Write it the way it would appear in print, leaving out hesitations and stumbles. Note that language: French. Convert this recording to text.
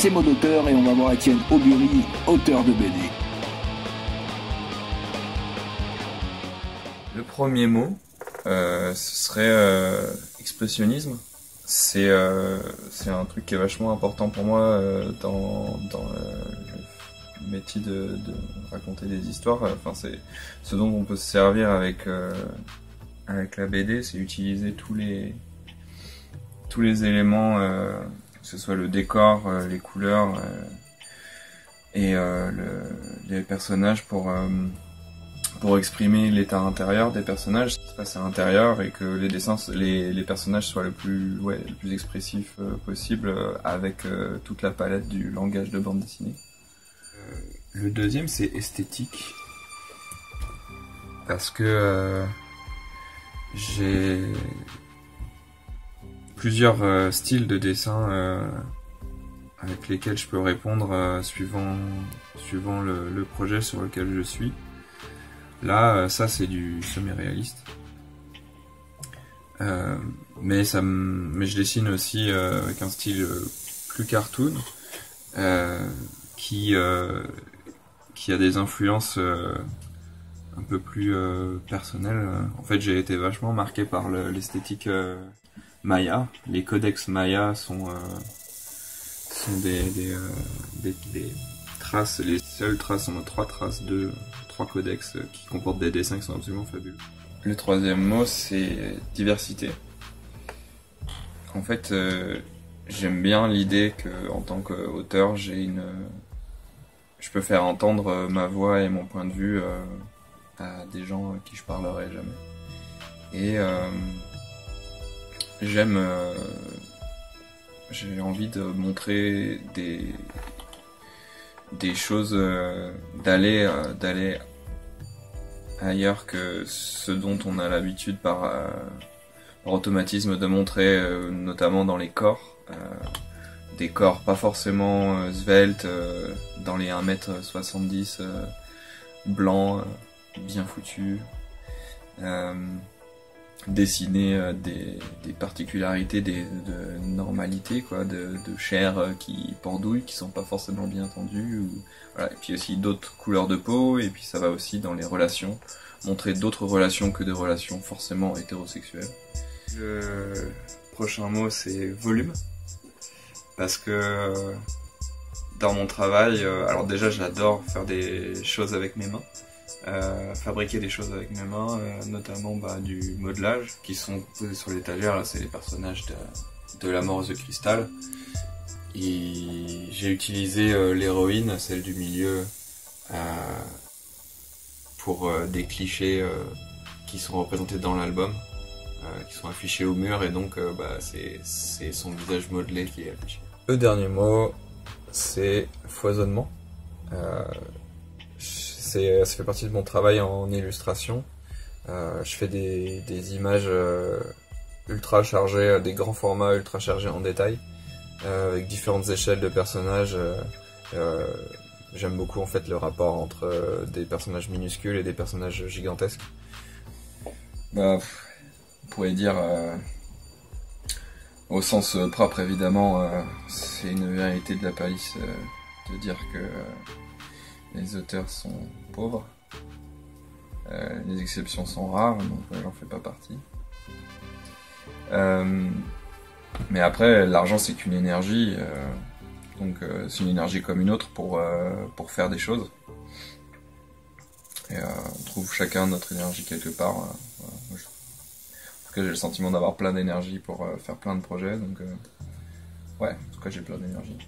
ses mots d'auteur et on va voir Étienne Aubury, auteur de BD. Le premier mot, ce serait expressionnisme. C'est un truc qui est vachement important pour moi dans le métier de raconter des histoires. Enfin, c'est ce dont on peut se servir avec la BD, c'est utiliser tous les éléments, que ce soit le décor, les couleurs et les personnages pour exprimer l'état intérieur des personnages, ce qui se passe à l'intérieur, et que les personnages soient le plus expressif possible avec toute la palette du langage de bande dessinée. Le deuxième, c'est esthétique, parce que j'ai plusieurs styles de dessin avec lesquels je peux répondre suivant le projet sur lequel je suis. Là, ça c'est du semi-réaliste, mais je dessine aussi avec un style plus cartoon, qui a des influences un peu plus personnelles. En fait, j'ai été vachement marqué par l'esthétique Maya. Les codex Maya sont des traces, les seules traces, on a trois codex qui comportent des dessins qui sont absolument fabuleux. Le troisième mot, c'est diversité. En fait, j'aime bien l'idée que, en tant qu'auteur, je peux faire entendre ma voix et mon point de vue à des gens à qui je parlerai jamais. Et j'ai envie de montrer des choses, d'aller ailleurs que ce dont on a l'habitude par automatisme de montrer, notamment dans les corps. Des corps pas forcément sveltes, dans les 1m70, blancs, bien foutus, dessiner des particularités, de normalité, quoi, de chair qui pendouille, qui sont pas forcément bien tendues, voilà. Et puis aussi d'autres couleurs de peau, et puis ça va aussi dans les relations, montrer d'autres relations que des relations forcément hétérosexuelles. Le prochain mot, c'est volume. Parce que dans mon travail, alors déjà j'adore faire des choses avec mes mains, fabriquer des choses avec mes mains, notamment du modelage qui sont posés sur l'étagère. Là, c'est les personnages de l'Amorce de Cristal. Et j'ai utilisé l'héroïne, celle du milieu, pour des clichés qui sont représentés dans l'album, qui sont affichés au mur, et donc c'est son visage modelé qui est affiché. Le dernier mot, c'est foisonnement. Ça fait partie de mon travail en illustration. Je fais des images ultra chargées, des grands formats ultra chargés en détail, avec différentes échelles de personnages. J'aime beaucoup en fait le rapport entre des personnages minuscules et des personnages gigantesques. On pourrait dire, au sens propre évidemment, c'est une vérité de la palisse de dire que les auteurs sont pauvres. Les exceptions sont rares, donc j'en fais pas partie. Mais après, l'argent c'est qu'une énergie, donc c'est une énergie comme une autre pour faire des choses. Et on trouve chacun notre énergie quelque part. Voilà. En tout cas, j'ai le sentiment d'avoir plein d'énergie pour faire plein de projets, donc ouais, en tout cas j'ai plein d'énergie.